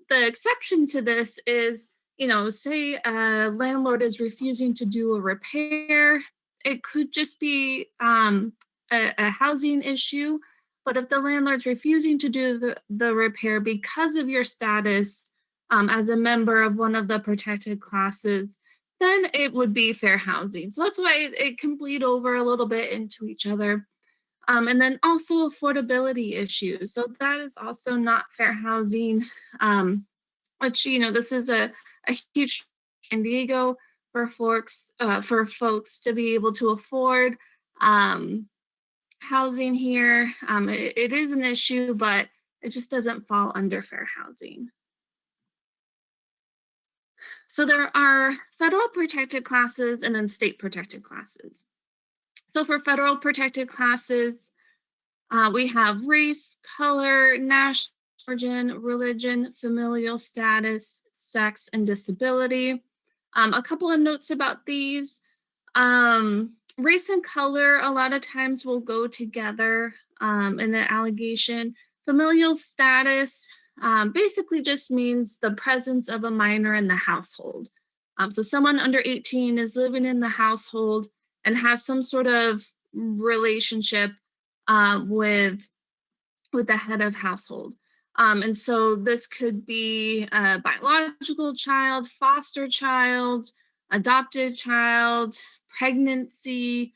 The exception to this is, say a landlord is refusing to do a repair. It could just be a housing issue, but if the landlord's refusing to do the repair because of your status as a member of one of the protected classes, then it would be fair housing. So that's why it can bleed over a little bit into each other. And then also affordability issues. So that is also not fair housing, which, this is a huge San Diego for folks to be able to afford housing here. It is an issue, but it just doesn't fall under fair housing. So there are federal protected classes and then state protected classes. So for federal protected classes, we have race, color, national origin, religion, familial status, sex, and disability. A couple of notes about these. Race and color a lot of times will go together in an allegation. Familial status basically just means the presence of a minor in the household. So someone under 18 is living in the household and has some sort of relationship with the head of household. And so this could be a biological child, foster child, adopted child, pregnancy,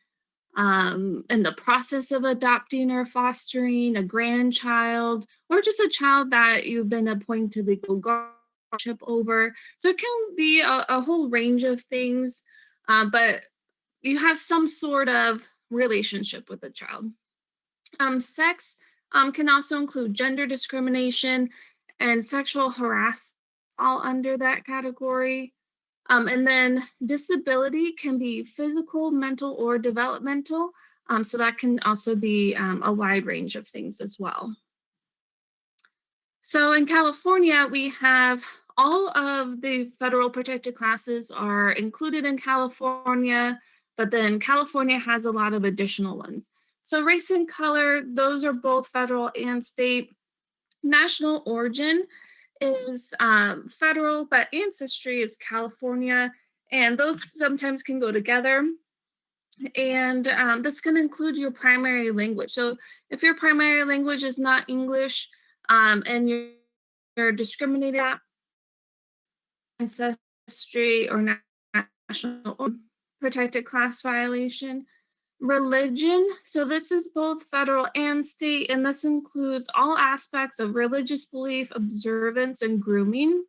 in the process of adopting or fostering, a grandchild, or just a child that you've been appointed legal guardianship over. So it can be a whole range of things, but you have some sort of relationship with the child. Sex can also include gender discrimination and sexual harassment, all under that category. And then disability can be physical, mental, or developmental. So that can also be a wide range of things as well. So in California, we have all of the federal protected classes are included in California, but then California has a lot of additional ones. So race and color, those are both federal and state. National origin is federal, but ancestry is California, and those sometimes can go together. And this can include your primary language. So if your primary language is not English and you're discriminated at ancestry or national protected class violation. Religion, so this is both federal and state, and this includes all aspects of religious belief, observance, and grooming.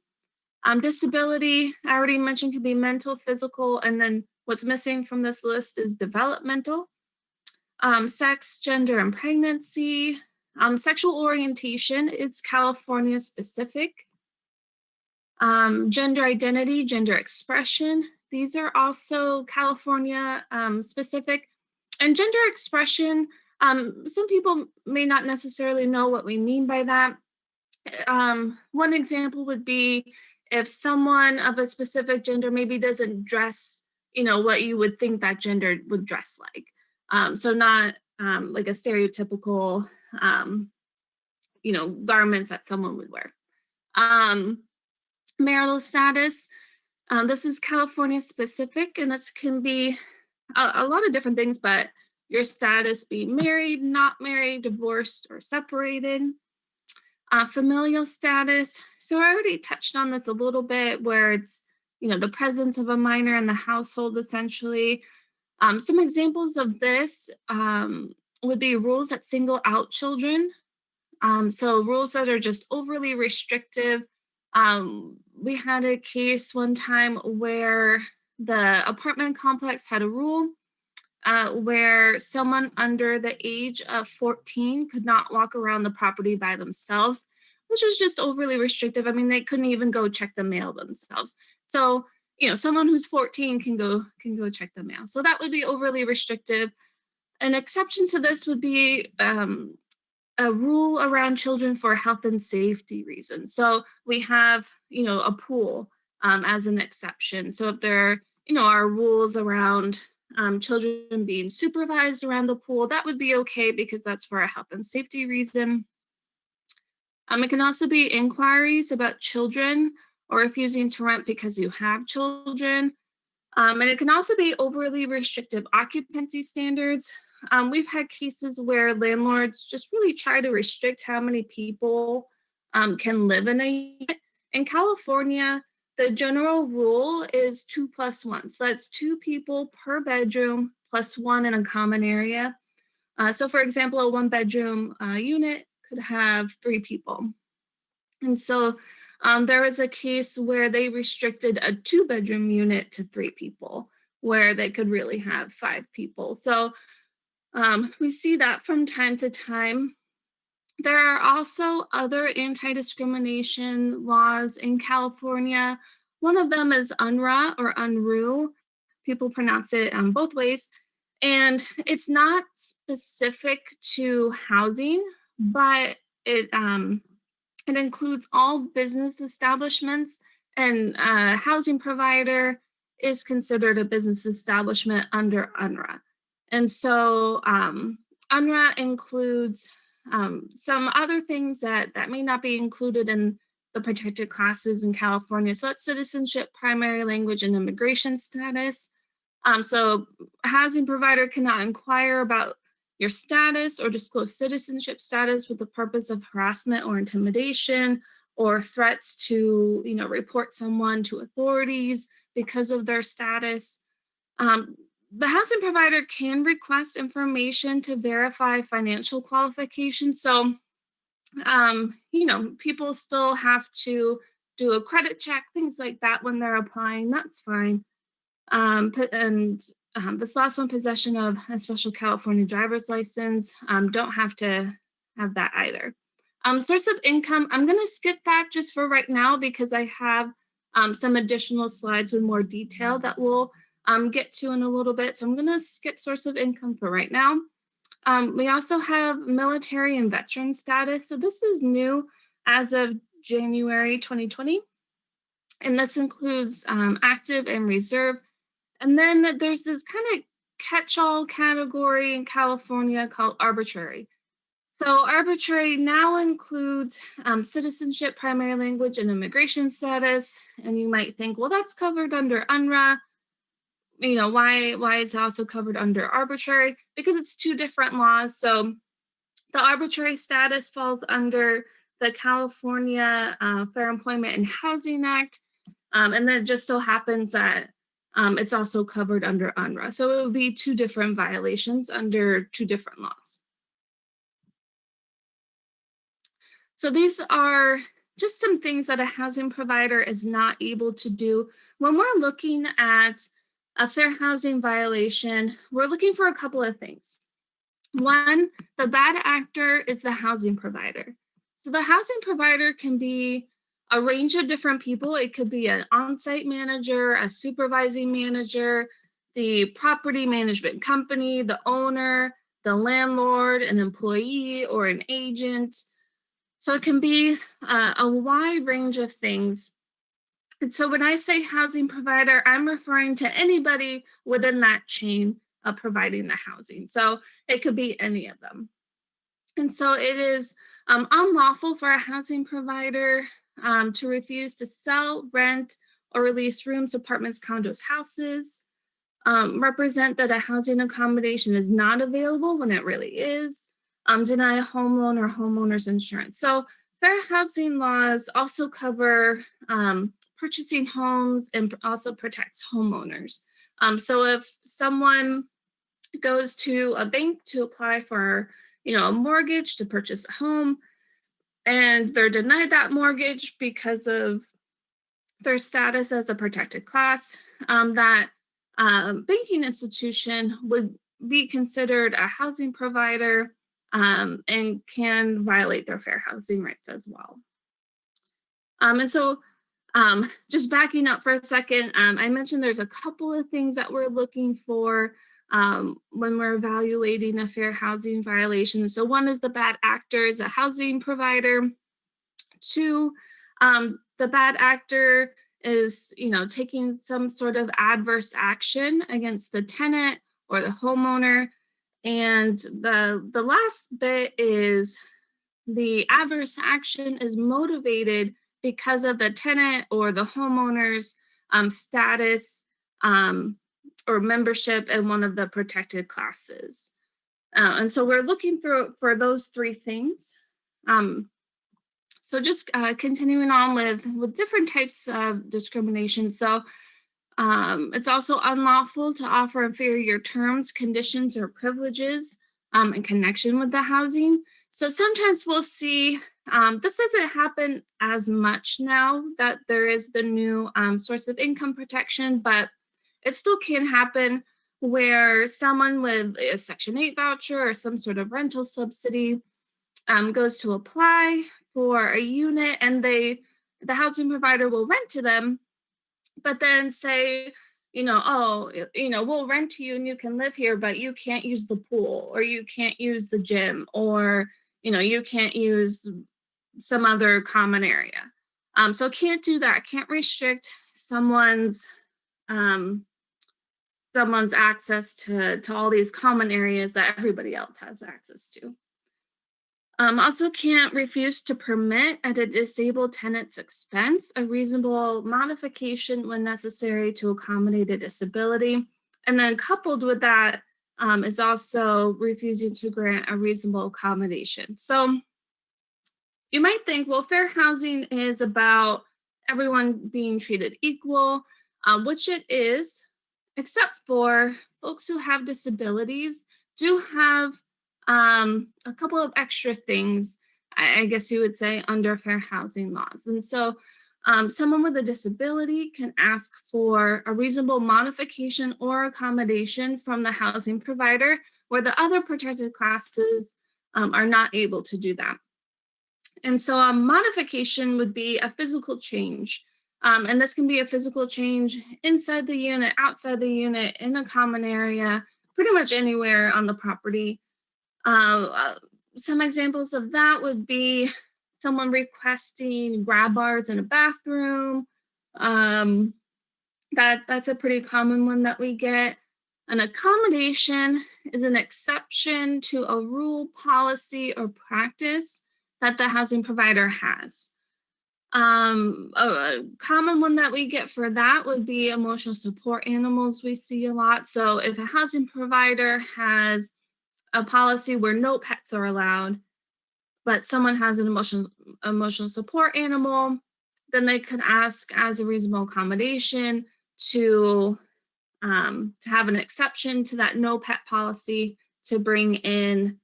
Disability, I already mentioned, can be mental, physical, and then what's missing from this list is developmental. Sex, gender, and pregnancy. Sexual orientation is California specific. Gender identity, gender expression, these are also California specific. And gender expression, some people may not necessarily know what we mean by that. One example would be if someone of a specific gender maybe doesn't dress, what you would think that gender would dress like. So not like a stereotypical, garments that someone would wear. Marital status, this is California specific, and this can be a lot of different things, but your status be married, not married, divorced, or separated. Familial status, so I already touched on this a little bit, where it's, the presence of a minor in the household, essentially. Some examples of this would be rules that single out children. So rules that are just overly restrictive. We had a case one time where the apartment complex had a rule where someone under the age of 14 could not walk around the property by themselves, which is just overly restrictive. I mean, they couldn't even go check the mail themselves. So, someone who's 14 can go check the mail. So that would be overly restrictive. An exception to this would be a rule around children for health and safety reasons. So we have, a pool as an exception. So if there, are rules around children being supervised around the pool, that would be okay because that's for a health and safety reason. It can also be inquiries about children or refusing to rent because you have children. And it can also be overly restrictive occupancy standards. We've had cases where landlords just really try to restrict how many people can live in a unit. In California, the general rule is 2+1. So that's two people per bedroom plus one in a common area. So, for example, a one-bedroom unit could have three people. And so there was a case where they restricted a two-bedroom unit to three people, where they could really have five people. So we see that from time to time. There are also other anti-discrimination laws in California. One of them is UNRRA or UNRU. People pronounce it both ways. And it's not specific to housing, but it includes all business establishments, and a housing provider is considered a business establishment under UNRRA. And so UNRRA includes some other things that may not be included in the protected classes in California. So it's citizenship, primary language, and immigration status. So a housing provider cannot inquire about your status or disclose citizenship status with the purpose of harassment or intimidation or threats to, report someone to authorities because of their status. The housing provider can request information to verify financial qualifications. So, people still have to do a credit check, things like that when they're applying. That's fine. This last one, possession of a special California driver's license, don't have to have that either. Source of income, I'm going to skip that just for right now because I have some additional slides with more detail that we'll get to in a little bit. So I'm going to skip source of income for right now. We also have military and veteran status. So this is new as of January 2020. And this includes active and reserve. And then there's this kind of catch-all category in California called arbitrary. So arbitrary now includes citizenship, primary language, and immigration status. And you might think, well, that's covered under UNRRA. Why is it also covered under arbitrary? Because it's two different laws. So the arbitrary status falls under the California Fair Employment and Housing Act. And then it just so happens that it's also covered under UNRRA. So it would be two different violations under two different laws. So these are just some things that a housing provider is not able to do. When we're looking at a fair housing violation, we're looking for a couple of things. One, the bad actor is the housing provider. So the housing provider can be a range of different people. It could be an on-site manager, a supervising manager, the property management company, the owner, the landlord, an employee, or an agent. So it can be a wide range of things. And so when I say housing provider, I'm referring to anybody within that chain of providing the housing. So it could be any of them. And so it is unlawful for a housing provider to refuse to sell, rent, or release rooms, apartments, condos, houses, represent that a housing accommodation is not available when it really is, deny a home loan or homeowner's insurance. So fair housing laws also cover purchasing homes and also protects homeowners. So if someone goes to a bank to apply for, a mortgage to purchase a home, and they're denied that mortgage because of their status as a protected class, that banking institution would be considered a housing provider and can violate their fair housing rights as well. And so just backing up for a second, I mentioned there's a couple of things that we're looking for when we're evaluating a fair housing violation. So one is the bad actor is a housing provider. Two, the bad actor is, taking some sort of adverse action against the tenant or the homeowner. And the last bit is the adverse action is motivated because of the tenant or the homeowner's status um, or membership in one of the protected classes. And so we're looking through for those three things. Um, so just continuing on with different types of discrimination. So it's also unlawful to offer inferior terms, conditions, or privileges in connection with the housing. So sometimes we'll see, this doesn't happen as much now that there is the new source of income protection, but it still can happen where someone with a Section 8 voucher or some sort of rental subsidy goes to apply for a unit, and the housing provider will rent to them, but then say, oh, we'll rent to you and you can live here, but you can't use the pool, or you can't use the gym, or you can't use some other common area. So can't do that. Can't restrict um, someone's access to all these common areas that everybody else has access to. Also can't refuse to permit at a disabled tenant's expense a reasonable modification when necessary to accommodate a disability. And then coupled with that is also refusing to grant a reasonable accommodation. So you might think, well, fair housing is about everyone being treated equal, which it is, except for folks who have disabilities do have a couple of extra things, I guess you would say, under fair housing laws. And so someone with a disability can ask for a reasonable modification or accommodation from the housing provider, where the other protected classes are not able to do that. And so a modification would be a physical change. And this can be a physical change inside the unit, outside the unit, in a common area, pretty much anywhere on the property. Some examples of that would be someone requesting grab bars in a bathroom. That's a pretty common one that we get. An accommodation is an exception to a rule, policy, or practice that the housing provider has. A common one that we get for that would be emotional support animals. We see a lot. So if a housing provider has a policy where no pets are allowed, but someone has an emotional support animal, then they could ask as a reasonable accommodation to have an exception to that no pet policy to bring in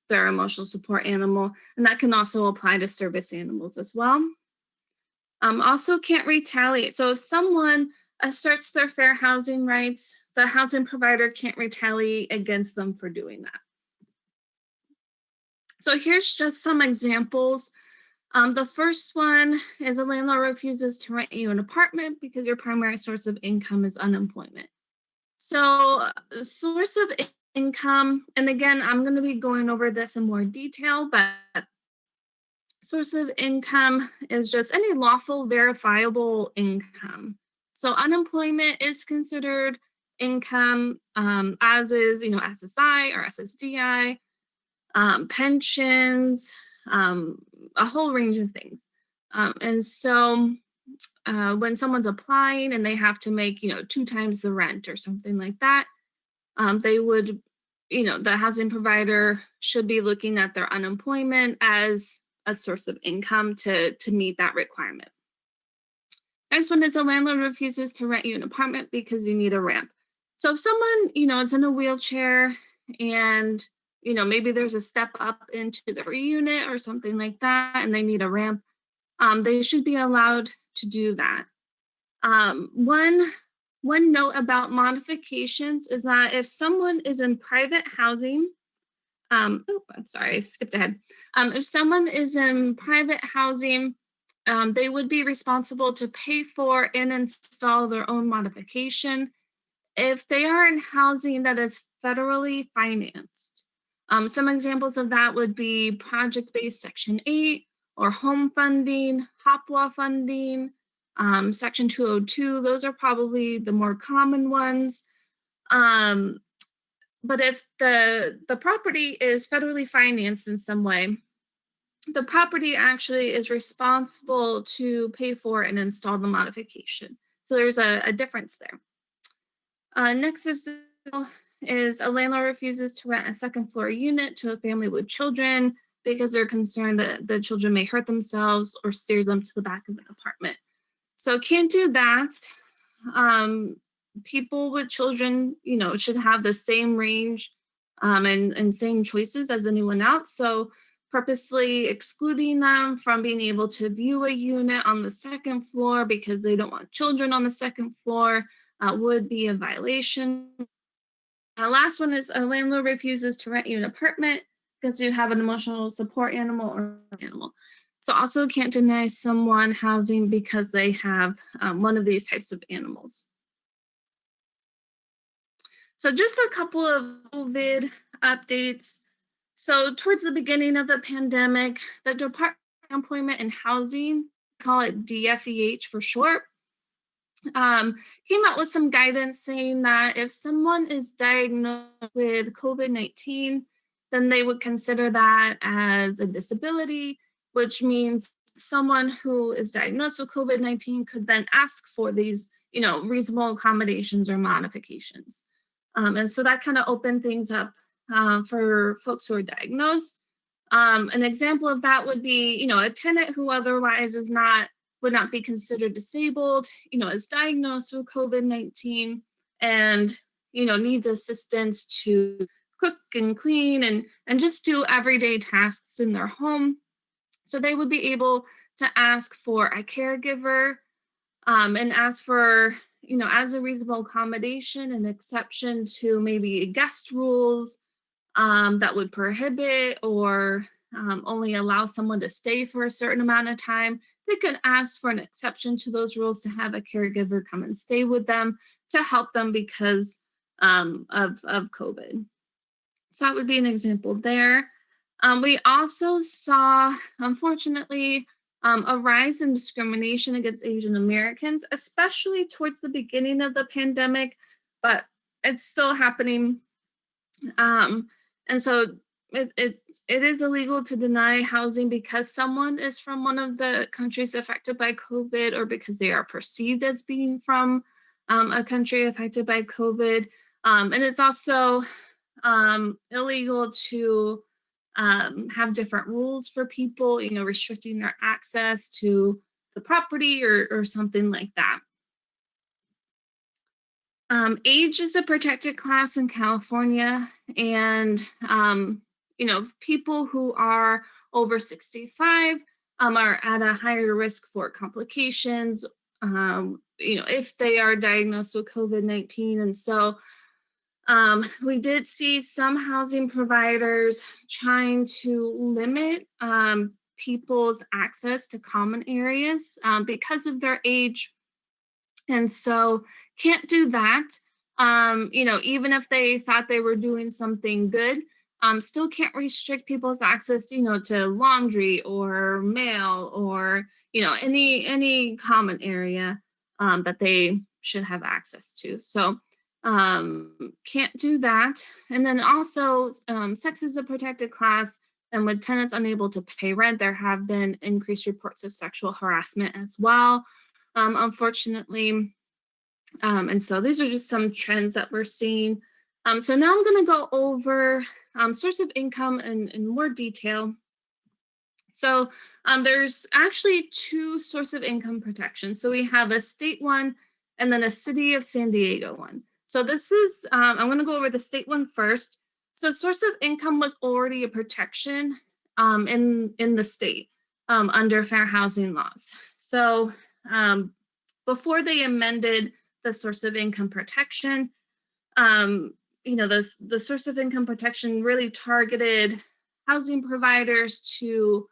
their emotional support animal. And that can also apply to service animals as well. Also can't retaliate. So if someone asserts their fair housing rights, the housing provider can't retaliate against them for doing that. So here's just some examples. The first one is a landlord refuses to rent you an apartment because your primary source of income is unemployment. So source of income, and again, I'm going to be going over this in more detail, but source of income is just any lawful verifiable income. So unemployment is considered income, as is, SSI or SSDI, pensions, a whole range of things. And so when someone's applying and they have to make, 2 times the rent or something like that, they would, the housing provider should be looking at their unemployment as a source of income to meet that requirement. Next one is a landlord refuses to rent you an apartment because you need a ramp. So if someone, is in a wheelchair and, maybe there's a step up into their unit or something like that, and they need a ramp, they should be allowed to do that. One note about modifications is that if someone is in private housing, sorry, I skipped ahead. If someone is in private housing, they would be responsible to pay for and install their own modification. If they are in housing that is federally financed, some examples of that would be project-based Section 8 or home funding, HOPWA funding, Section 202. Those are probably the more common ones. But if the property is federally financed in some way, the property actually is responsible to pay for and install the modification. So there's a difference there. Next is a landlord refuses to rent a second floor unit to a family with children because they're concerned that the children may hurt themselves or steers them to the back of an apartment. So can't do that. Um, People with children, should have the same range and same choices as anyone else. So purposely excluding them from being able to view a unit on the second floor because they don't want children on the second floor would be a violation. Last one is a landlord refuses to rent you an apartment because you have an emotional support animal or animal. So also can't deny someone housing because they have one of these types of animals. So just a couple of COVID updates. So towards the beginning of the pandemic, the Department of Employment and Housing, call it DFEH for short, came out with some guidance saying that if someone is diagnosed with COVID-19, then they would consider that as a disability, which means someone who is diagnosed with COVID-19 could then ask for these, reasonable accommodations or modifications. And so that kind of opened things up for folks who are diagnosed. An example of that would be, a tenant who otherwise would not be considered disabled, is diagnosed with COVID-19 and, needs assistance to cook and clean and just do everyday tasks in their home. So they would be able to ask for a caregiver and ask for, as a reasonable accommodation, an exception to maybe guest rules that would prohibit or only allow someone to stay for a certain amount of time. They could ask for an exception to those rules to have a caregiver come and stay with them to help them because of COVID. So that would be an example there. We also saw, unfortunately, a rise in discrimination against Asian Americans, especially towards the beginning of the pandemic, but it's still happening. And so it is illegal to deny housing because someone is from one of the countries affected by COVID or because they are perceived as being from a country affected by COVID. And it's also illegal to have different rules for people, restricting their access to the property or something like that. Age is a protected class in California, and people who are over 65 are at a higher risk for complications. If they are diagnosed with COVID-19, and so we did see some housing providers trying to limit people's access to common areas because of their age. And so can't do that. Even if they thought they were doing something good, still can't restrict people's access, to laundry or mail or, any common area that they should have access to. So can't do that. And then also sex is a protected class. And with tenants unable to pay rent, there have been increased reports of sexual harassment as well, unfortunately. And so these are just some trends that we're seeing. So now I'm going to go over source of income in more detail. So there's actually two source of income protections. So we have a state one and then a city of San Diego one. So this is, I'm going to go over the state one first. So source of income was already a protection in the state under fair housing laws. So before they amended the source of income protection, the source of income protection really targeted housing providers to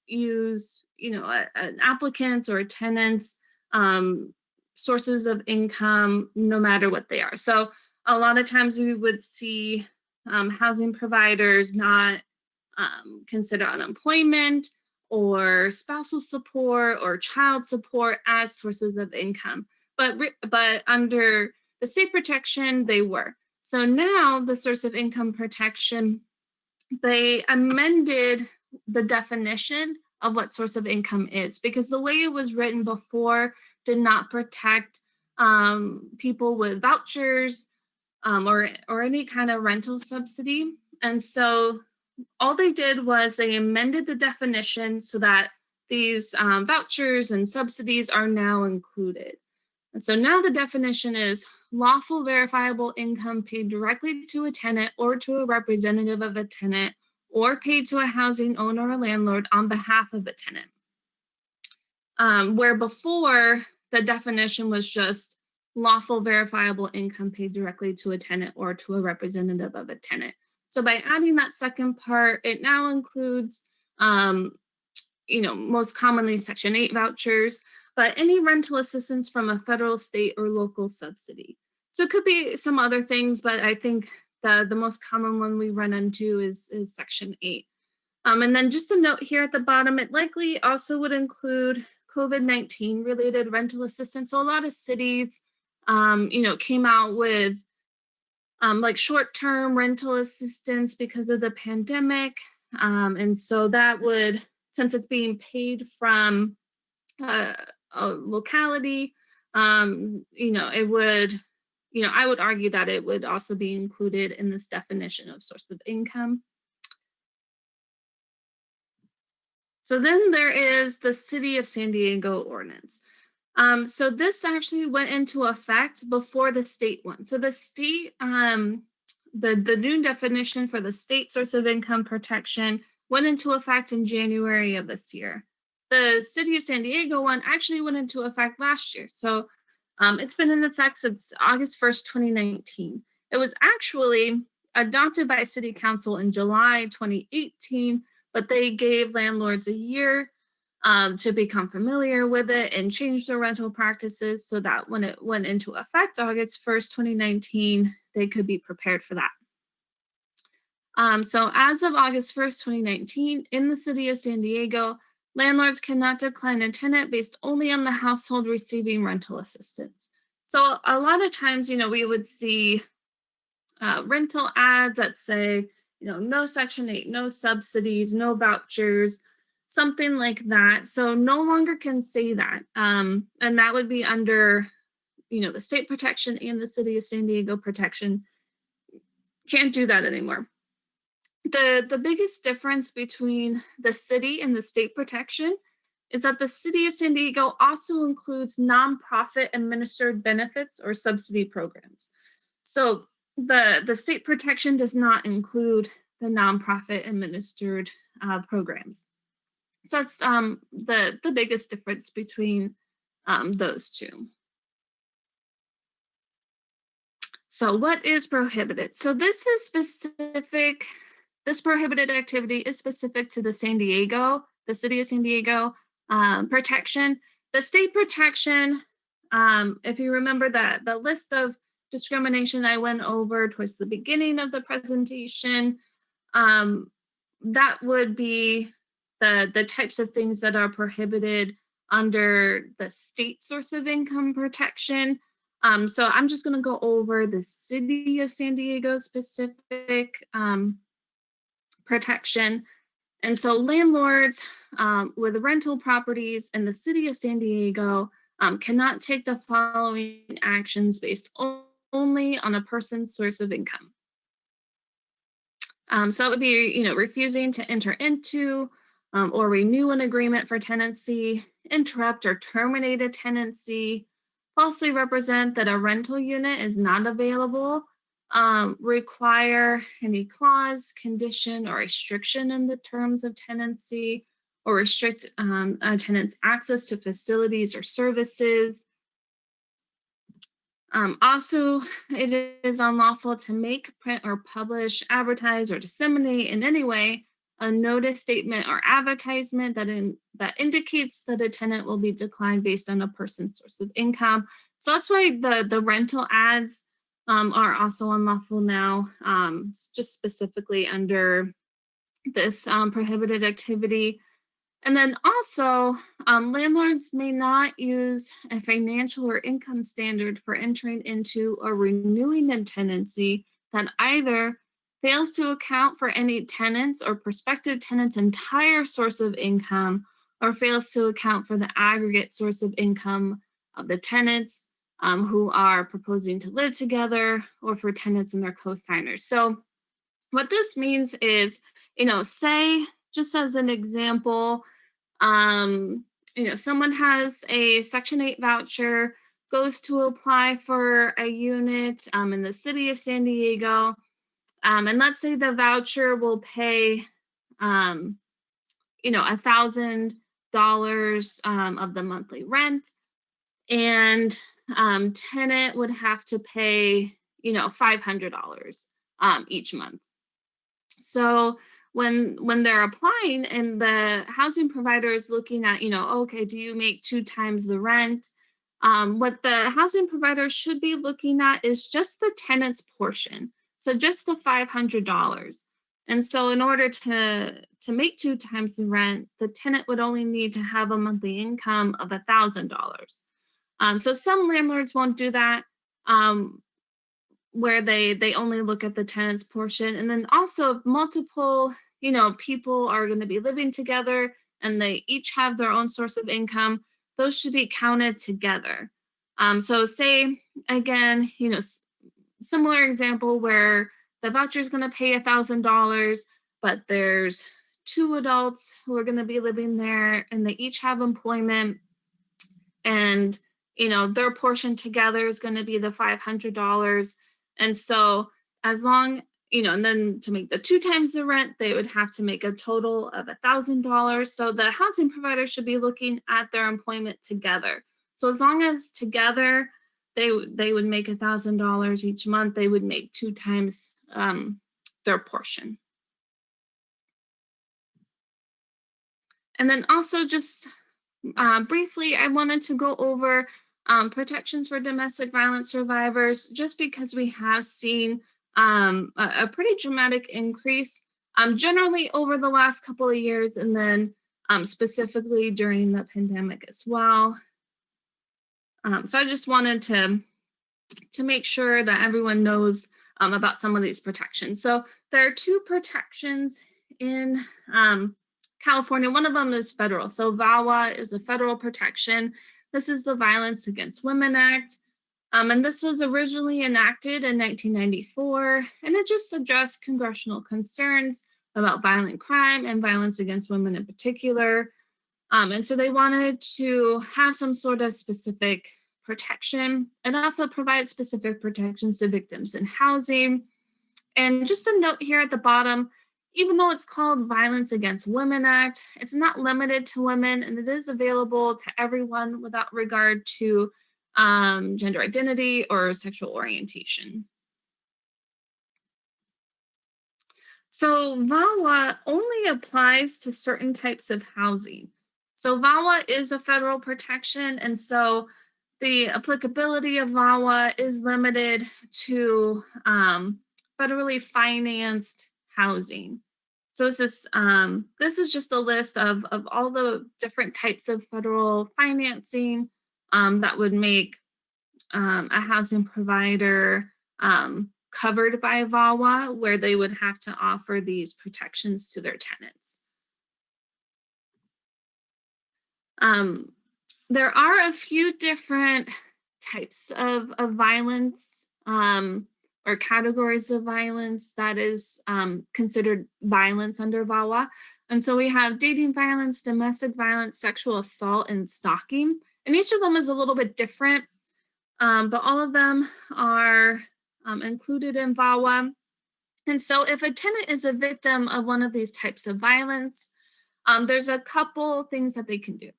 use, an applicant's or a tenant's sources of income, no matter what they are. So a lot of times we would see housing providers not consider unemployment or spousal support or child support as sources of income. But under the state protection, they were. So now the source of income protection, they amended the definition of what source of income is, because the way it was written before did not protect people with vouchers or any kind of rental subsidy. And so all they did was they amended the definition so that these vouchers and subsidies are now included. And so now the definition is lawful verifiable income paid directly to a tenant or to a representative of a tenant or paid to a housing owner or landlord on behalf of a tenant. Where before the definition was just lawful verifiable income paid directly to a tenant or to a representative of a tenant. So by adding that second part, it now includes, most commonly Section 8 vouchers, but any rental assistance from a federal, state, or local subsidy. So it could be some other things, but I think the most common one we run into is Section 8. And then just a note here at the bottom, it likely also would include COVID-19 related rental assistance. So a lot of cities, came out with like short-term rental assistance because of the pandemic. And so that would, since it's being paid from a locality, it would, I would argue that it would also be included in this definition of source of income. So then there is the City of San Diego ordinance. So this actually went into effect before the state one. So the state, the new definition for the state source of income protection went into effect in January of this year. The City of San Diego one actually went into effect last year. So it's been in effect since August 1st, 2019. It was actually adopted by City Council in July 2018, but they gave landlords a year to become familiar with it and change their rental practices so that when it went into effect August 1st, 2019, they could be prepared for that. So as of August 1st, 2019, in the City of San Diego, landlords cannot decline a tenant based only on the household receiving rental assistance. So a lot of times, we would see rental ads that say, no Section 8, no subsidies, no vouchers, something like that. So no longer can say that. And that would be under, the state protection and the City of San Diego protection. Can't do that anymore. The biggest difference between the city and the state protection is that the City of San Diego also includes nonprofit administered benefits or subsidy programs. So the state protection does not include the nonprofit administered programs. So that's the biggest difference between those two. So what is prohibited? So this is specific. This prohibited activity is specific to the City of San Diego protection. The state protection, if you remember that the list of discrimination I went over towards the beginning of the presentation, that would be the types of things that are prohibited under the state source of income protection. So I'm just going to go over the City of San Diego specific protection. And so landlords with rental properties in the City of San Diego cannot take the following actions based only on a person's source of income. So it would be, refusing to enter into or renew an agreement for tenancy, interrupt or terminate a tenancy, falsely represent that a rental unit is not available, require any clause, condition, or restriction in the terms of tenancy, or restrict a tenant's access to facilities or services. Also, it is unlawful to make, print, or publish, advertise, or disseminate in any way a notice, statement, or advertisement that indicates that a tenant will be declined based on a person's source of income. So that's why the rental ads are also unlawful now, just specifically under this prohibited activity. And then also, landlords may not use a financial or income standard for entering into or renewing a tenancy that either fails to account for any tenants or prospective tenants' entire source of income, or fails to account for the aggregate source of income of the tenants who are proposing to live together, or for tenants and their co-signers. So what this means is, say, just as an example, um, someone has a Section 8 voucher, goes to apply for a unit in the city of San Diego, and let's say the voucher will pay, $1,000 of the monthly rent, and tenant would have to pay, $500 each month. So when they're applying and the housing provider is looking at, okay, do you make 2 times the rent? What the housing provider should be looking at is just the tenant's portion. So just the $500. And so in order to make 2 times the rent, the tenant would only need to have a monthly income of $1,000. So some landlords won't do that. Where they only look at the tenant's portion. And then also if multiple people are going to be living together and they each have their own source of income, those should be counted together. So say again, similar example where the voucher is going to pay $1,000, but there's 2 adults who are going to be living there and they each have employment, and their portion together is going to be the $500. And so as long, and then to make the 2 times the rent, they would have to make a total of $1,000. So the housing provider should be looking at their employment together. So as long as together they would make $1,000 each month, they would make 2 times their portion. And then also just briefly, I wanted to go over protections for domestic violence survivors, just because we have seen a pretty dramatic increase generally over the last couple of years, and then specifically during the pandemic as well. So I just wanted to make sure that everyone knows about some of these protections. So there are 2 protections in California. One of them is federal. So VAWA is a federal protection. This is the Violence Against Women Act. And this was originally enacted in 1994, and it just addressed congressional concerns about violent crime and violence against women in particular. And so they wanted to have some sort of specific protection, and also provide specific protections to victims in housing. And just a note here at the bottom, even though it's called Violence Against Women Act, it's not limited to women, and it is available to everyone without regard to gender identity or sexual orientation. So VAWA only applies to certain types of housing. So VAWA is a federal protection, and so the applicability of VAWA is limited to federally financed housing. So this is just a list of all the different types of federal financing that would make a housing provider covered by VAWA, where they would have to offer these protections to their tenants. There are a few different types of violence or categories of violence that is considered violence under VAWA. And so we have dating violence, domestic violence, sexual assault, and stalking. And each of them is a little bit different, but all of them are included in VAWA. And so if a tenant is a victim of one of these types of violence, there's a couple things that they can do.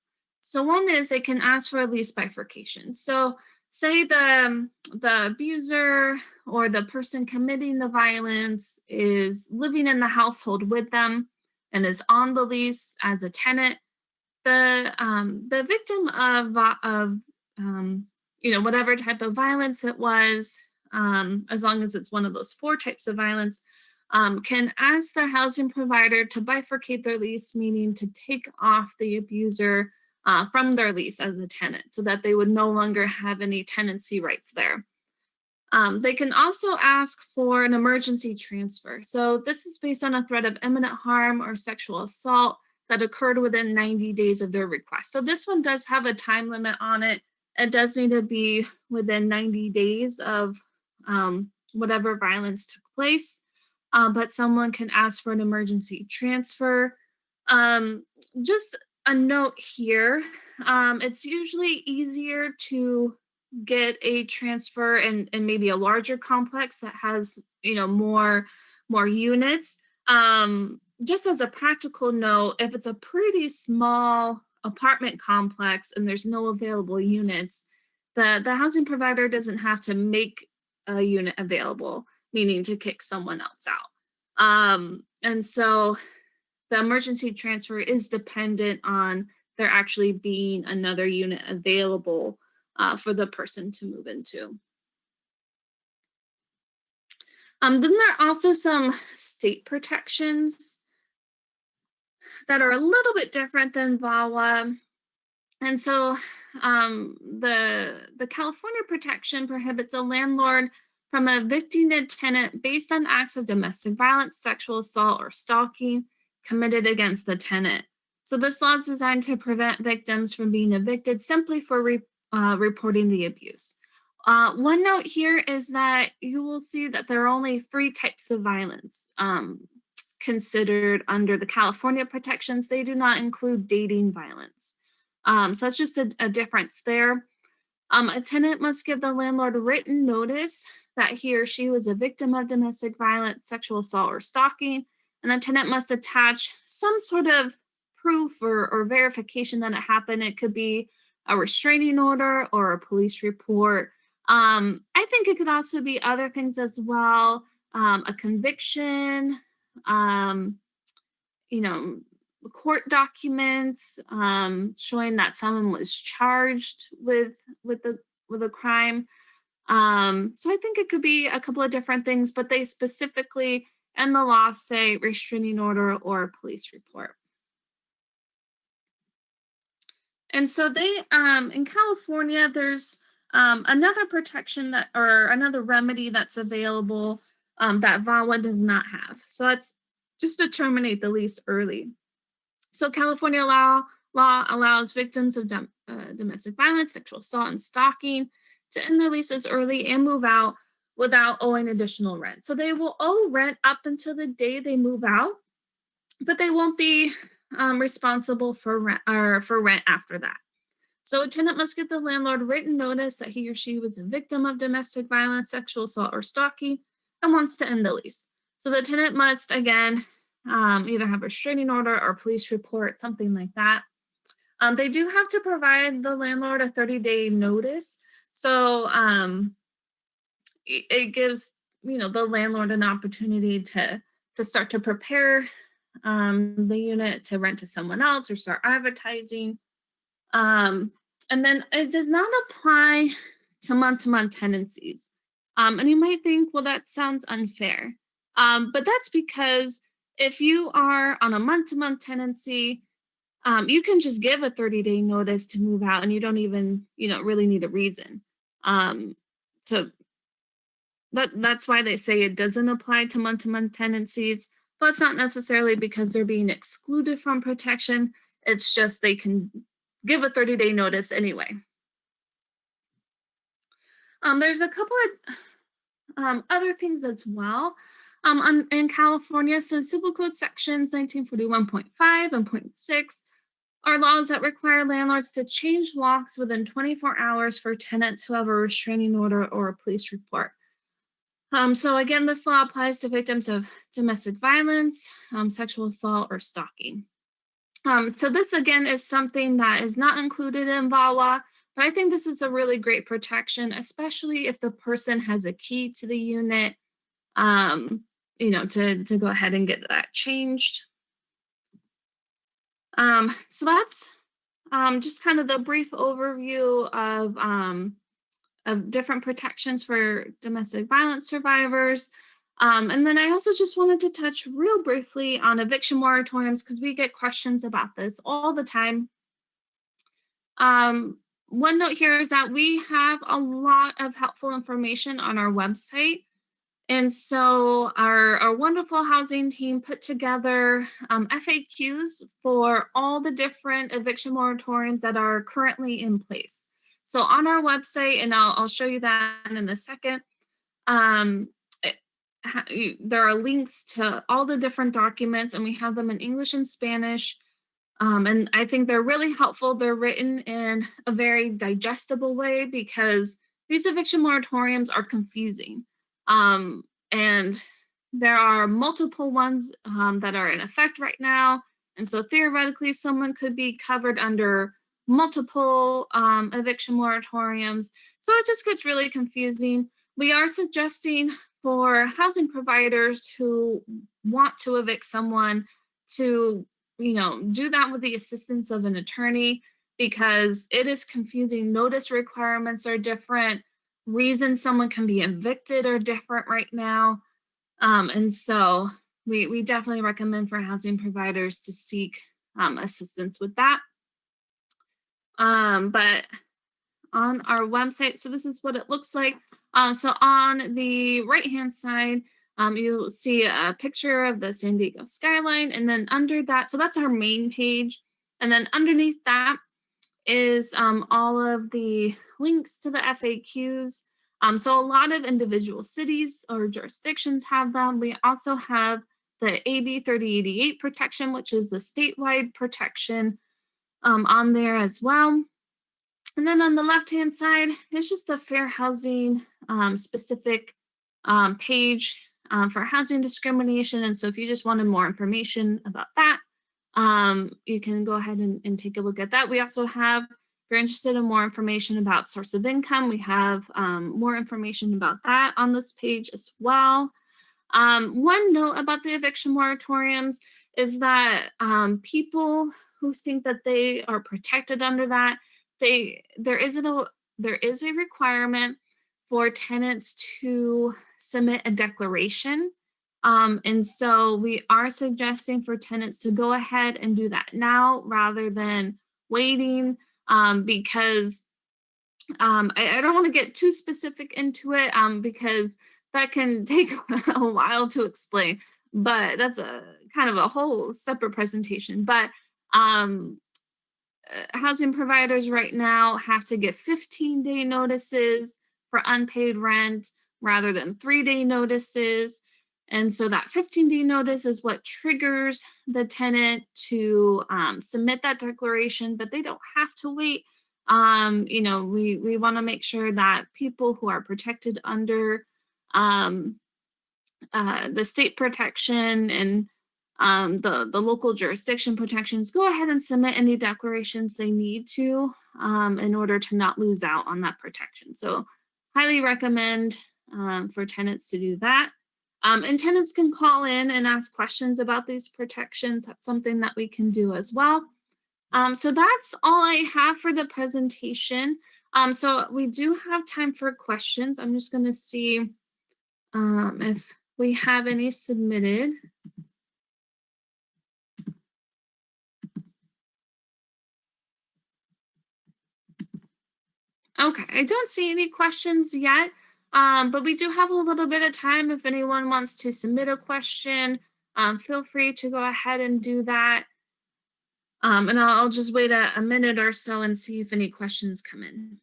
So one is they can ask for a lease bifurcation. So say the abuser or the person committing the violence is living in the household with them and is on the lease as a tenant. The victim of whatever type of violence it was, as long as it's one of those 4 types of violence, can ask their housing provider to bifurcate their lease, meaning to take off the abuser from their lease as a tenant, so that they would no longer have any tenancy rights there. They can also ask for an emergency transfer. So this is based on a threat of imminent harm or sexual assault that occurred within 90 days of their request. So this one does have a time limit on it. It does need to be within 90 days of whatever violence took place, but someone can ask for an emergency transfer. Um, just a note here, it's usually easier to get a transfer in maybe a larger complex that has, more units. Just as a practical note, if it's a pretty small apartment complex and there's no available units, the housing provider doesn't have to make a unit available, meaning to kick someone else out. And so the emergency transfer is dependent on there actually being another unit available for the person to move into. Then there are also some state protections that are a little bit different than VAWA. And so the California protection prohibits a landlord from evicting a tenant based on acts of domestic violence, sexual assault, or stalking committed against the tenant. So this law is designed to prevent victims from being evicted simply for reporting the abuse. One note here is that you will see that there are only 3 types of violence considered under the California protections. They do not include dating violence. So it's just a difference there. A tenant must give the landlord a written notice that he or she was a victim of domestic violence, sexual assault, or stalking, and the tenant must attach some sort of proof or verification that it happened. It could be a restraining order or a police report. I think it could also be other things as well, a conviction, um, you know, court documents showing that someone was charged with a crime. So I think it could be a couple of different things, but they specifically in the law say restraining order or police report. And so they in California, there's another protection that or another remedy that's available that VAWA does not have. So that's just to terminate the lease early. So California law allows victims of domestic violence, sexual assault, and stalking to end their leases early and move out without owing additional rent. So they will owe rent up until the day they move out, but they won't be responsible for rent after that. So a tenant must get the landlord written notice that he or she was a victim of domestic violence, sexual assault, or stalking and wants to end the lease. So the tenant must, again, either have a restraining order or police report, something like that. They do have to provide the landlord a 30-day notice. So it gives the landlord an opportunity to start to prepare the unit to rent to someone else or start advertising. And then it does not apply to month tenancies. And you might think, well, that sounds unfair. But that's because if you are on a month-to-month tenancy, you can just give a 30-day notice to move out and you don't even, really need a reason. So that's why they say it doesn't apply to month tenancies, but it's not necessarily because they're being excluded from protection. It's just they can give a 30-day notice anyway. There's a couple of other things as well. In California, so Civil Code sections 1941.5 and .6 are laws that require landlords to change locks within 24 hours for tenants who have a restraining order or a police report. So again, this law applies to victims of domestic violence, sexual assault, or stalking. So this again is something that is not included in VAWA, but I think this is a really great protection, especially if the person has a key to the unit, to go ahead and get that changed. So that's just kind of the brief overview of different protections for domestic violence survivors. And then I also just wanted to touch real briefly on eviction moratoriums because we get questions about this all the time. one note here is that we have a lot of helpful information on our website. And so our wonderful housing team put together FAQs for all the different eviction moratoriums that are currently in place. So on our website, and I'll show you that in a second, um, there are links to all the different documents, and we have them in English and Spanish. And I think they're really helpful. They're written in a very digestible way because these eviction moratoriums are confusing. Um, and there are multiple ones that are in effect right now. And so theoretically, someone could be covered under multiple eviction moratoriums. So it just gets really confusing. We are suggesting for housing providers who want to evict someone to do that with the assistance of an attorney because it is confusing. Notice requirements are different. Reasons someone can be evicted are different right now. And so we definitely recommend for housing providers to seek assistance with that. But on our website, so this is what it looks like. So on the right-hand side, you'll see a picture of the San Diego skyline, and then under that, so that's our main page. And then underneath that is all of the links to the FAQs. So a lot of individual cities or jurisdictions have them. We also have the AB 3088 protection, which is the statewide protection on there as well. And then on the left-hand side, it's just the fair housing specific page for housing discrimination. And so if you just wanted more information about that, you can go ahead and take a look at that. We also have, if you're interested in more information about source of income, we have more information about that on this page as well. One note about the eviction moratoriums is that people who think that they are protected under that, there is a requirement for tenants to submit a declaration. And so we are suggesting for tenants to go ahead and do that now rather than waiting, because I don't want to get too specific into it because that can take a while to explain, but that's a kind of a whole separate presentation. But housing providers right now have to give 15-day notices for unpaid rent rather than 3-day notices. And so that 15-day notice is what triggers the tenant to submit that declaration, but they don't have to wait. We want to make sure that people who are protected under the state protection and the local jurisdiction protections go ahead and submit any declarations they need to in order to not lose out on that protection. So highly recommend for tenants to do that. And tenants can call in and ask questions about these protections. That's something that we can do as well. So that's all I have for the presentation. So we do have time for questions. I'm just going to see if we have any submitted. Okay, I don't see any questions yet, but we do have a little bit of time. If anyone wants to submit a question, feel free to go ahead and do that. And I'll just wait a minute or so and see if any questions come in.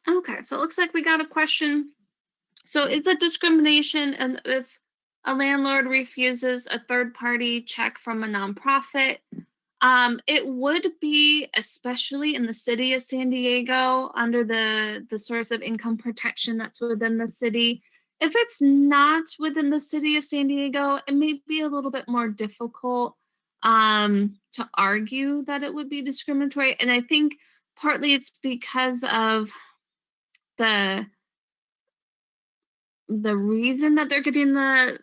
Okay, so it looks like we got a question. So is it discrimination and if a landlord refuses a third party check from a nonprofit? It would be, especially in the city of San Diego, under the source of income protection that's within the city. If it's not within the city of San Diego, it may be a little bit more difficult to argue that it would be discriminatory. And I think partly it's because of the the reason that they're getting the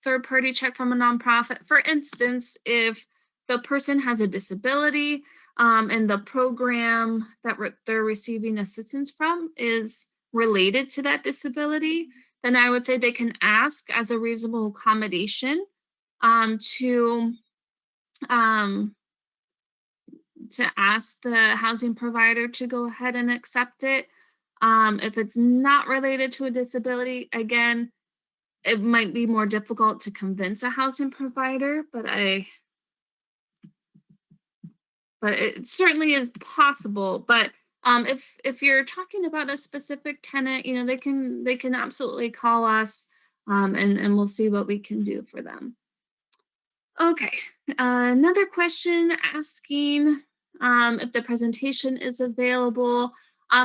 third party check from a nonprofit. For instance, if the person has a disability, and the program that they're receiving assistance from is related to that disability, then I would say they can ask as a reasonable accommodation, to um, ask the housing provider to go ahead and accept it. If it's not related to a disability, again, it might be more difficult to convince a housing provider, but it certainly is possible. But if you're talking about a specific tenant, they can absolutely call us, and we'll see what we can do for them. Okay, another question asking if the presentation is available.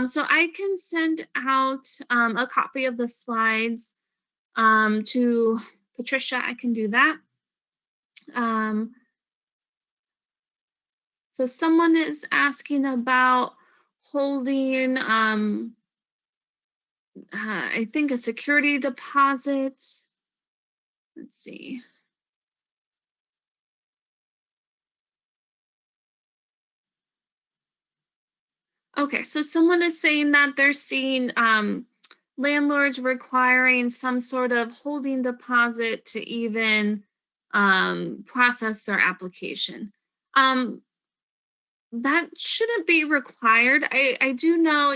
So I can send out a copy of the slides to Patricia. I can do that. Um, so someone is asking about holding, I think, a security deposit. Let's see. Okay, so someone is saying that they're seeing landlords requiring some sort of holding deposit to even process their application. Um, that shouldn't be required. I do know,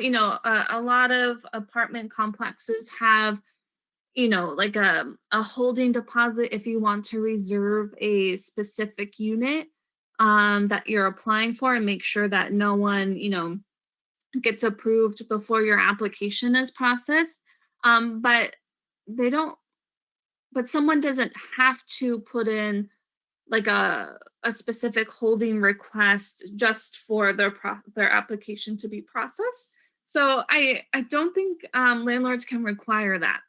a lot of apartment complexes have, like a holding deposit if you want to reserve a specific unit that you're applying for, and make sure that no one, gets approved before your application is processed. But they don't, but someone doesn't have to put in like a specific holding request just for their application to be processed. So I don't think landlords can require that.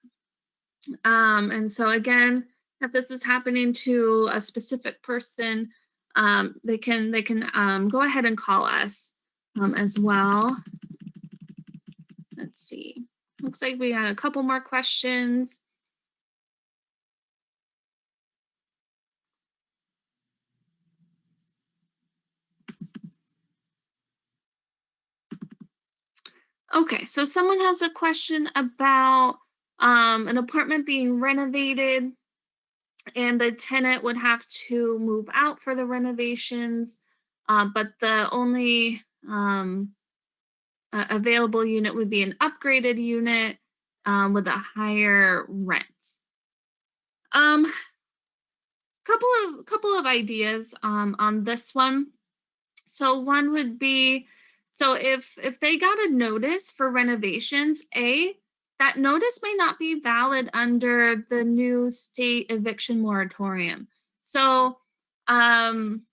And so again, if this is happening to a specific person, they can go ahead and call us as well. Let's see. Looks like we had a couple more questions. Okay, so someone has a question about an apartment being renovated, and the tenant would have to move out for the renovations, but the only available unit would be an upgraded unit with a higher rent. Um, couple of ideas on this one. So one would be, so if they got a notice for renovations, that notice may not be valid under the new state eviction moratorium. So um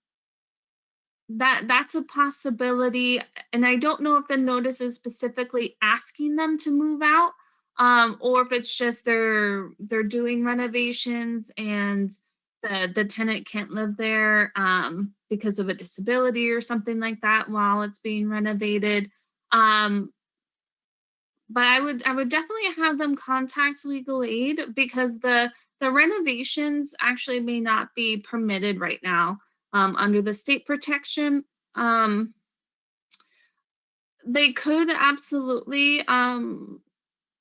that's a possibility, and I don't know if the notice is specifically asking them to move out, or if it's just they're doing renovations and the tenant can't live there because of a disability or something like that while it's being renovated. um, but I would definitely have them contact legal aid, because the renovations actually may not be permitted right now under the state protection. Um, they could absolutely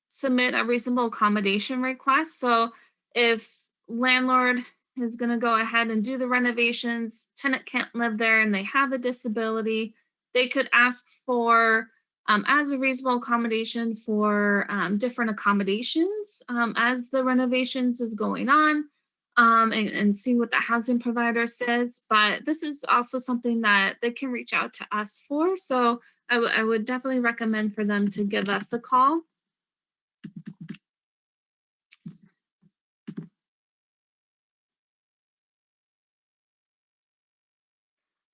submit a reasonable accommodation request. So if landlord is going to go ahead and do the renovations, tenant can't live there and they have a disability, they could ask for, as a reasonable accommodation, for different accommodations as the renovations is going on, and see what the housing provider says. But this is also something that they can reach out to us for. So I would definitely recommend for them to give us a call.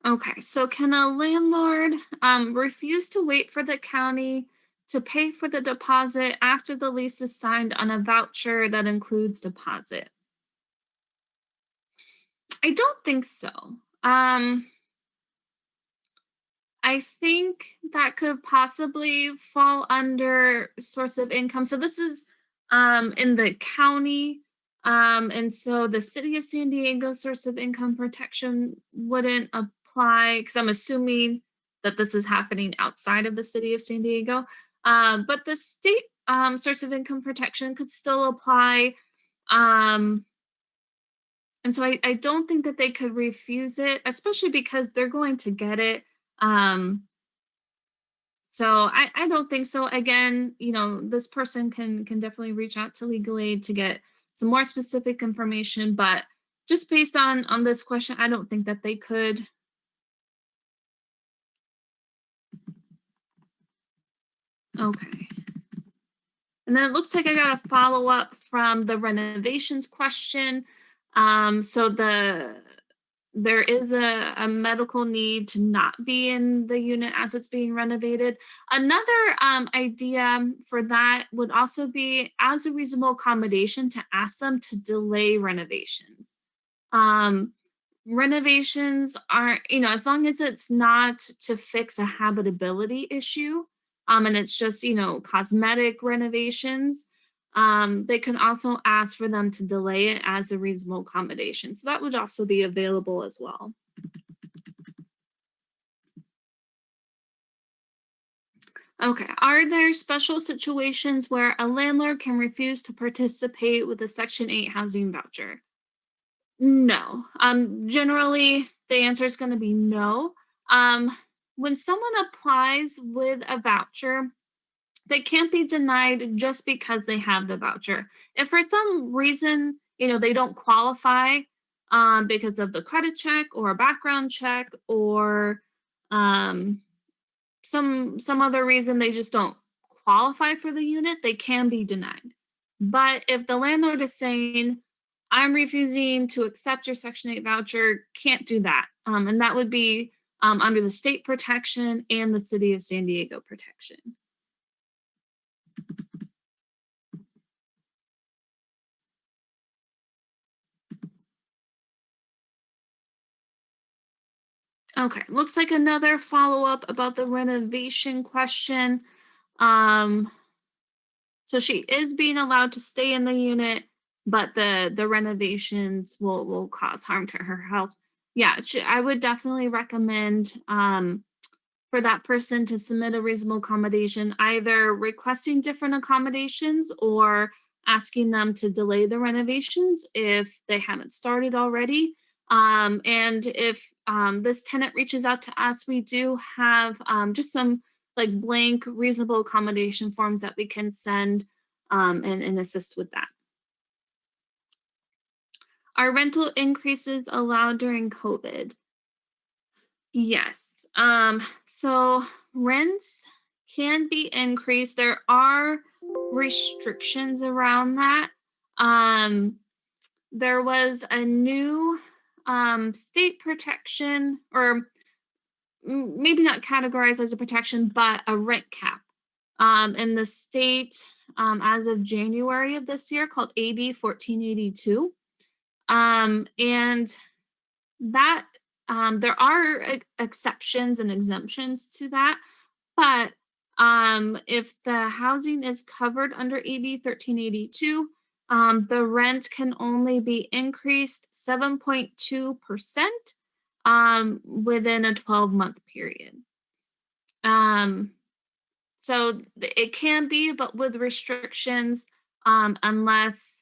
Okay, so can a landlord refuse to wait for the county to pay for the deposit after the lease is signed on a voucher that includes deposit? I don't think so. Um, I think that could possibly fall under source of income. So this is in the county. And so the city of San Diego source of income protection wouldn't apply because I'm assuming that this is happening outside of the city of San Diego. But the state source of income protection could still apply. Um, and so I don't think that they could refuse it, especially because they're going to get it. Um, so I don't think so. Again, this person can definitely reach out to legal aid to get some more specific information, but just based on this question, I don't think that they could. Okay. And then it looks like I got a follow up from the renovations question. So there is a medical need to not be in the unit as it's being renovated. Another idea for that would also be as a reasonable accommodation to ask them to delay renovations. Um, Renovations are, as long as it's not to fix a habitability issue, and it's just, cosmetic renovations, they can also ask for them to delay it as a reasonable accommodation. So that would also be available as well. Okay. Are there special situations where a landlord can refuse to participate with a Section 8 housing voucher? No. Generally, the answer is going to be no. When someone applies with a voucher, they can't be denied just because they have the voucher. If for some reason, they don't qualify because of the credit check or a background check or um, some other reason they just don't qualify for the unit, they can be denied. But if the landlord is saying, I'm refusing to accept your Section 8 voucher, can't do that. And that would be under the state protection and the city of San Diego protection. Okay, looks like another follow up about the renovation question. Um, So she is being allowed to stay in the unit, but the renovations will cause harm to her health. Yeah, I would definitely recommend for that person to submit a reasonable accommodation, either requesting different accommodations or asking them to delay the renovations if they haven't started already. And if this tenant reaches out to us, we do have just some like blank reasonable accommodation forms that we can send and assist with that. Are rental increases allowed during COVID? Yes. So rents can be increased. There are restrictions around that. Um, there was a new state protection, or maybe not categorized as a protection, but a rent cap in the state as of January of this year called AB 1482. And that there are exceptions and exemptions to that, but if the housing is covered under AB 1382, the rent can only be increased 7.2% within a 12-month period. Um, it can be, but with restrictions, unless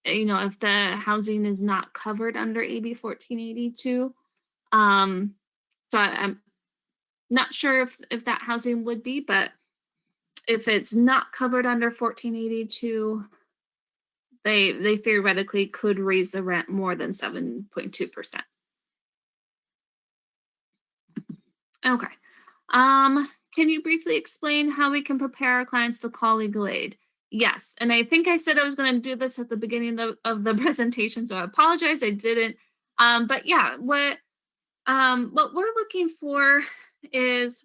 if the housing is not covered under AB 1482. Um, so I'm not sure if that housing would be, but if it's not covered under 1482, they theoretically could raise the rent more than 7.2%. Okay. Can you briefly explain how we can prepare our clients to call legal aid? Yes, and I think I said I was going to do this at the beginning of the presentation, so I apologize I didn't. But yeah, what we're looking for is,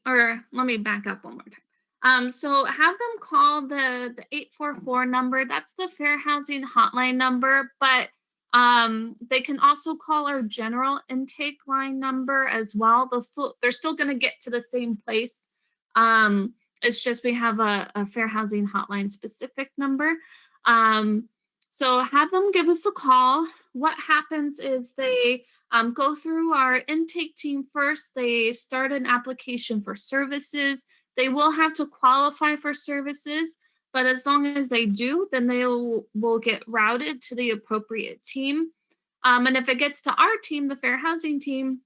or let me back up one more time. So have them call the 844 number. That's the Fair Housing Hotline number, but they can also call our general intake line number as well. They're still going to get to the same place. It's just we have a fair housing hotline specific number. Um, so have them give us a call. What happens is they go through our intake team first. They start an application for services. They will have to qualify for services, but as long as they do, then they will get routed to the appropriate team. And if it gets to our team, the fair housing team,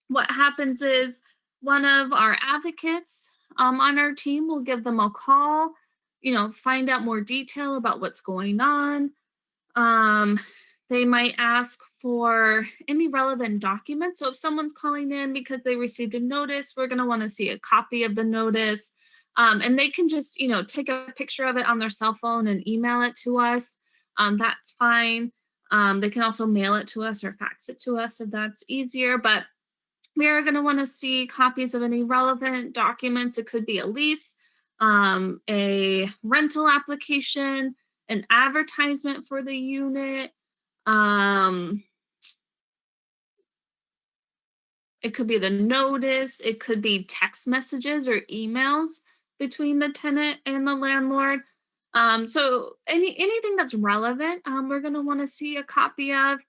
what happens is one of our advocates on our team will give them a call, find out more detail about what's going on. um, they might ask for any relevant documents. So if someone's calling in because they received a notice, we're going to want to see a copy of the notice. And they can just, take a picture of it on their cell phone and email it to us. That's fine. They can also mail it to us or fax it to us if that's easier. But we are going to want to see copies of any relevant documents. It could be a lease, a rental application, an advertisement for the unit. Um, it could be the notice. It could be text messages or emails between the tenant and the landlord. So anything that's relevant, we're going to want to see a copy of.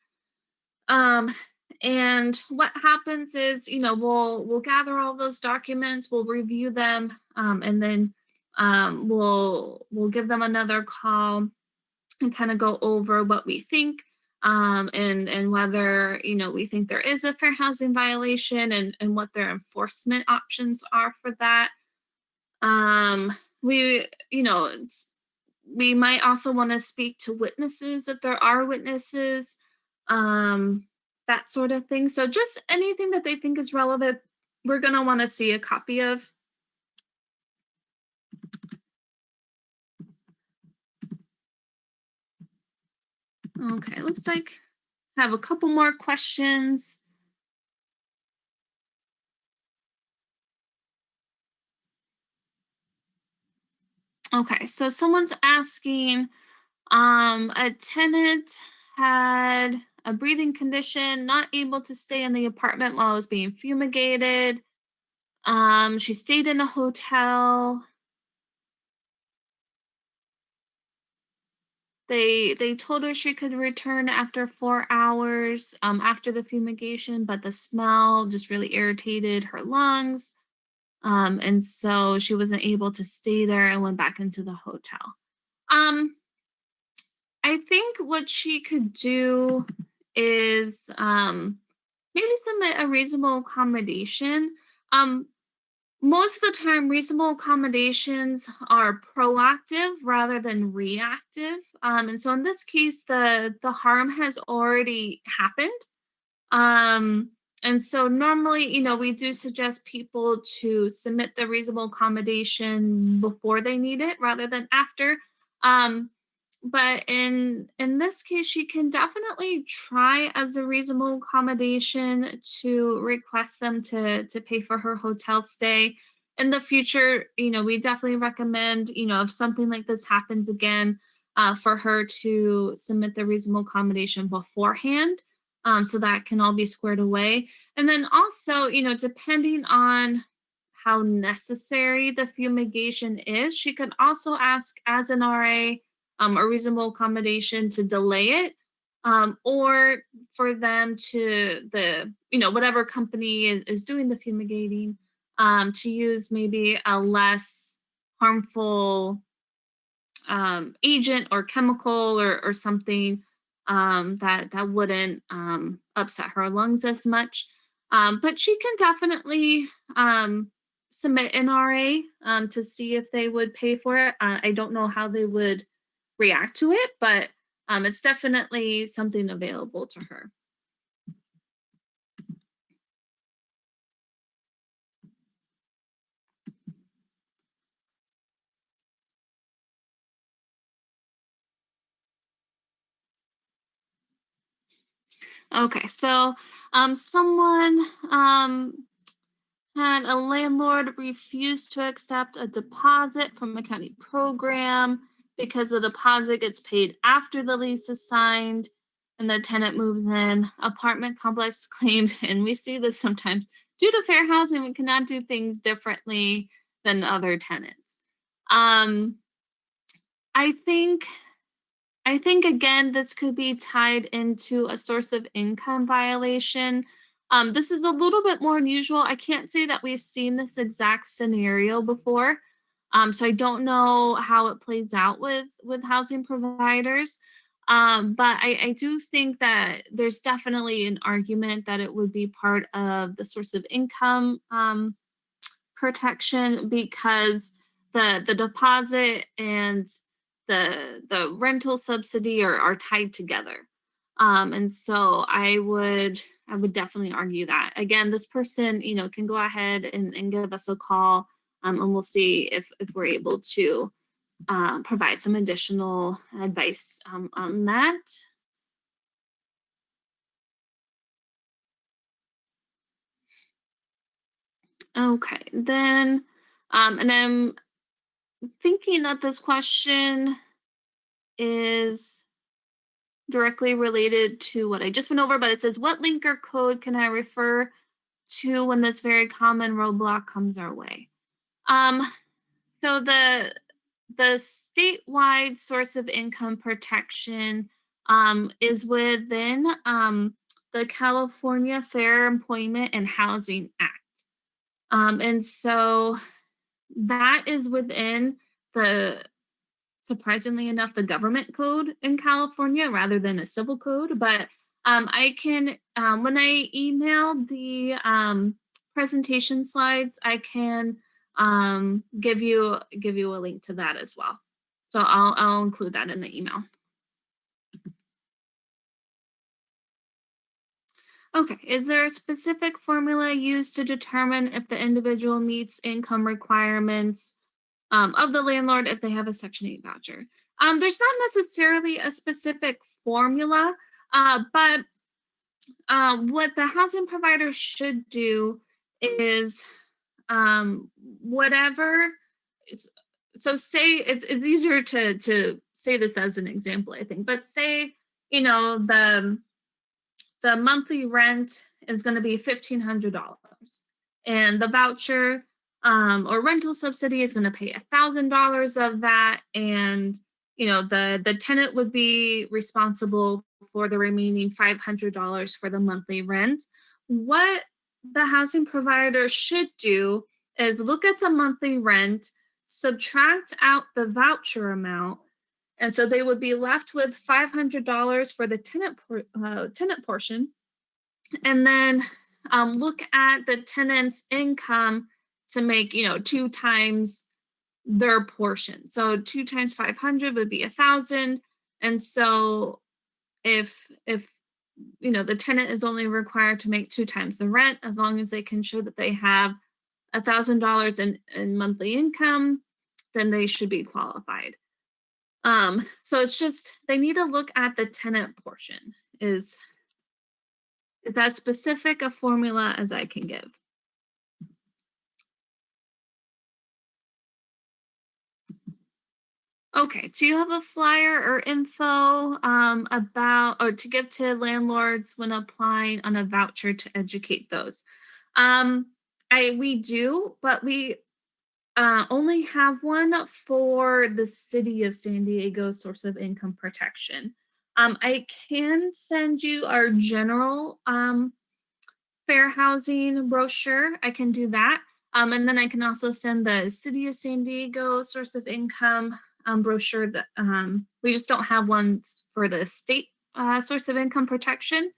Um, and what happens is, we'll gather all those documents, we'll review them, and then we'll give them another call and kind of go over what we think, and whether we think there is a fair housing violation, and what their enforcement options are for that. We we might also want to speak to witnesses if there are witnesses, um, that sort of thing. So just anything that they think is relevant, we're going to want to see a copy of. Okay, looks like I have a couple more questions. Okay, so someone's asking, a tenant had a breathing condition, not able to stay in the apartment while it was being fumigated. She stayed in a hotel. They told her she could return after 4 hours, after the fumigation, but the smell just really irritated her lungs. And so she wasn't able to stay there and went back into the hotel. Um, I think what she could do is, maybe submit a reasonable accommodation. Um, Most of the time, reasonable accommodations are proactive rather than reactive. And so in this case, the harm has already happened. Um, and so normally, we do suggest people to submit the reasonable accommodation before they need it rather than after. Um, but in this case, she can definitely try as a reasonable accommodation to request them to pay for her hotel stay. In the future, we definitely recommend, if something like this happens again, for her to submit the reasonable accommodation beforehand, so that can all be squared away. And then also, depending on how necessary the fumigation is, she could also ask as an RA, a reasonable accommodation to delay it, or for them to whatever company is doing the fumigating, to use maybe a less harmful agent or chemical or something, that wouldn't upset her lungs as much. But she can definitely submit an RA, to see if they would pay for it. I don't know how they would react to it, but it's definitely something available to her. Okay, so someone had a landlord refuse to accept a deposit from a county program because the deposit gets paid after the lease is signed and the tenant moves in. Apartment complex claimed, and we see this sometimes, due to fair housing, we cannot do things differently. than other tenants. Um, I think I think again, this could be tied into a source of income violation. This is a little bit more unusual. I can't say that we've seen this exact scenario before. So I don't know how it plays out with housing providers. But I do think that there's definitely an argument that it would be part of the source of income protection because the deposit and the rental subsidy are tied together. And so I would definitely argue that. Again, this person, can go ahead and give us a call, and we'll see if we're able to provide some additional advice on that. Okay, then and I'm thinking that this question is directly related to what I just went over, but it says, what link or code can I refer to when this very common roadblock comes our way? Um, so the statewide source of income protection is within the California Fair Employment and Housing Act. And so that is within the surprisingly enough, the government code in California rather than a civil code. But I can, when I email the presentation slides, I can give you a link to that as well. So I'll include that in the email. Okay, is there a specific formula used to determine if the individual meets income requirements of the landlord if they have a Section 8 voucher? There's not necessarily a specific formula, but what the housing provider should do is whatever. is- So say it's easier to say this as an example, I think, but say the monthly rent is going to be $1,500, and the voucher or rental subsidy is going to pay $1,000 of that, and the tenant would be responsible for the remaining $500 for the monthly rent. What the housing provider should do is look at the monthly rent, subtract out the voucher amount, and so they would be left with $500 for the tenant portion, and then look at the tenant's income to make two times their portion. So two times 500 would be 1,000, and so if the tenant is only required to make two times the rent, as long as they can show that they have $1,000 in monthly income, then they should be qualified. So it's just they need to look at the tenant portion. Is that specific a formula as I can give? Okay, do you have a flyer or info about or to give to landlords when applying on a voucher to educate those? Um, we do, but we only have one for the city of San Diego source of income protection. I can send you our general fair housing brochure. I can do that. And then I can also send the City of San Diego source of income brochure. That we just don't have one for the state source of income protection,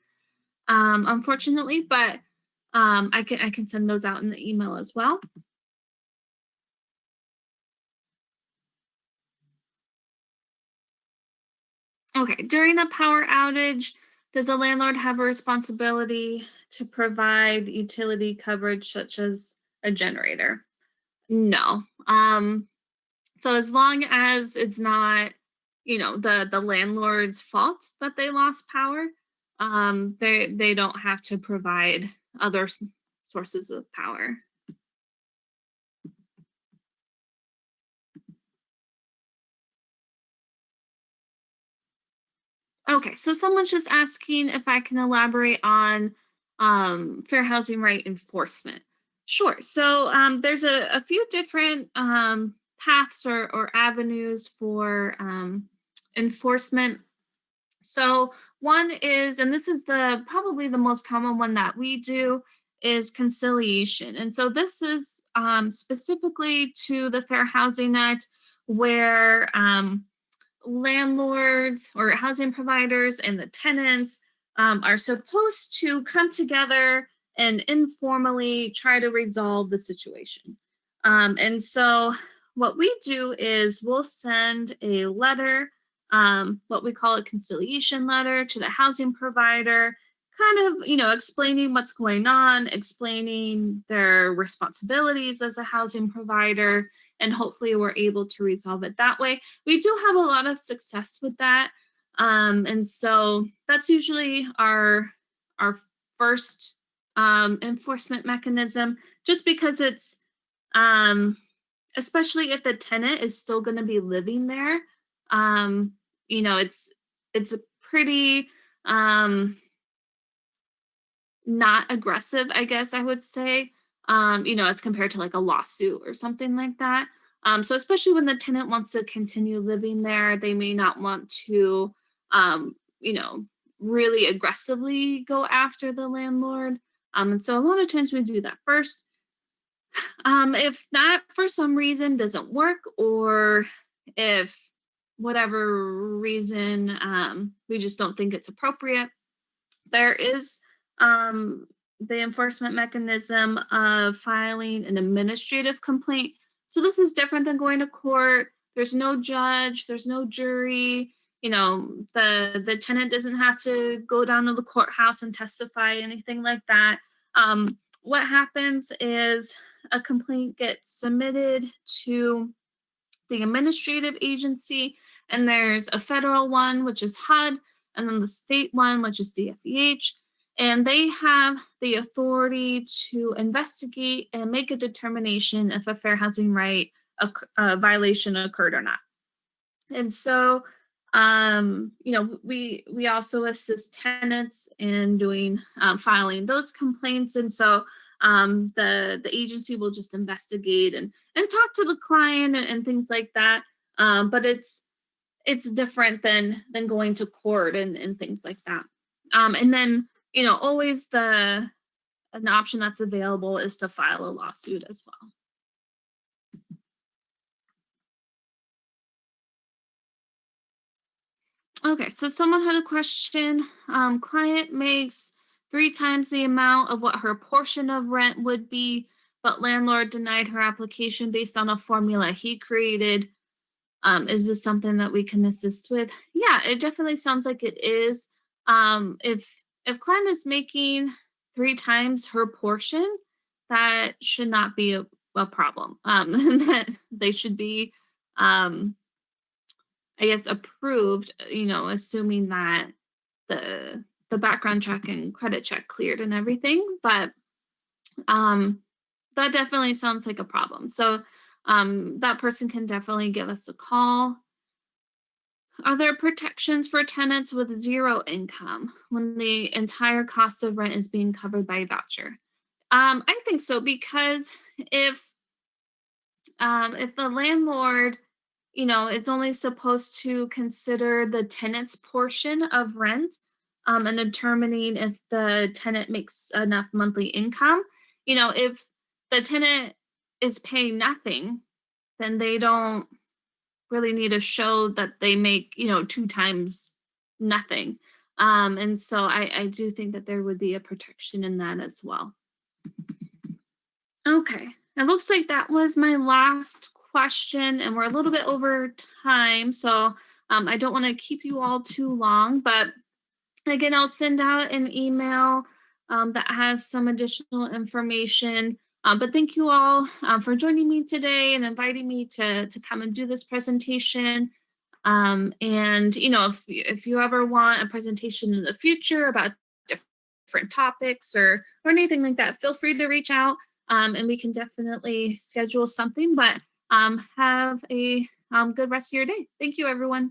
unfortunately. But I can send those out in the email as well. Okay, during a power outage, does the landlord have a responsibility to provide utility coverage such as a generator? No. So as long as it's not, the landlord's fault that they lost power, they don't have to provide other sources of power. Okay, so someone's just asking if I can elaborate on fair housing right enforcement. Sure. So there's a few different paths or avenues for enforcement. So one is, and this is the probably the most common one that we do, is conciliation. And so this is specifically to the Fair Housing Act, where landlords or housing providers and the tenants are supposed to come together and informally try to resolve the situation. And so, what we do is we'll send a letter, what we call a conciliation letter, to the housing provider, kind of, explaining what's going on, explaining their responsibilities as a housing provider, and hopefully we're able to resolve it that way. We do have a lot of success with that. And so that's usually our first enforcement mechanism, just because it's um, especially if the tenant is still going to be living there. Um, it's a pretty not aggressive, I guess I would say, as compared to like a lawsuit or something like that. So especially when the tenant wants to continue living there, they may not want to, um, you know, really aggressively go after the landlord. And so a lot of times we do that first. If that for some reason doesn't work, or if whatever reason we just don't think it's appropriate, there is the enforcement mechanism of filing an administrative complaint. So this is different than going to court. There's no judge, there's no jury. The tenant doesn't have to go down to the courthouse and testify, anything like that. What happens is a complaint gets submitted to the administrative agency, and there's a federal one, which is HUD, and then the state one, which is DFEH. And they have the authority to investigate and make a determination if a fair housing right violation occurred or not. And so, we also assist tenants in doing filing those complaints. And so, the agency will just investigate and talk to the client and things like that. But it's different than going to court and things like that. And then, always an option that's available is to file a lawsuit as well. Okay, so someone had a question. Client makes 3 times the amount of what her portion of rent would be, but landlord denied her application based on a formula he created. Is this something that we can assist with? Yeah, it definitely sounds like it is. If client is making 3 times her portion, that should not be a problem. That they should be um I guess approved, assuming that the background check and credit check cleared and everything. But um, that definitely sounds like a problem. So that person can definitely give us a call. Are there protections for tenants with zero income when the entire cost of rent is being covered by a voucher? I think so, because if if the landlord, is only supposed to consider the tenant's portion of rent, and determining if the tenant makes enough monthly income. If the tenant is paying nothing, then they don't really need to show that they make, 2 times nothing. And so I do think that there would be a protection in that as well. Okay. It looks like that was my last question, and we're a little bit over time. So I don't want to keep you all too long, but again, I'll send out an email that has some additional information. But thank you all for joining me today and inviting me to come and do this presentation. And if you ever want a presentation in the future about different topics or anything like that, feel free to reach out, and we can definitely schedule something. But have a good rest of your day. Thank you, everyone.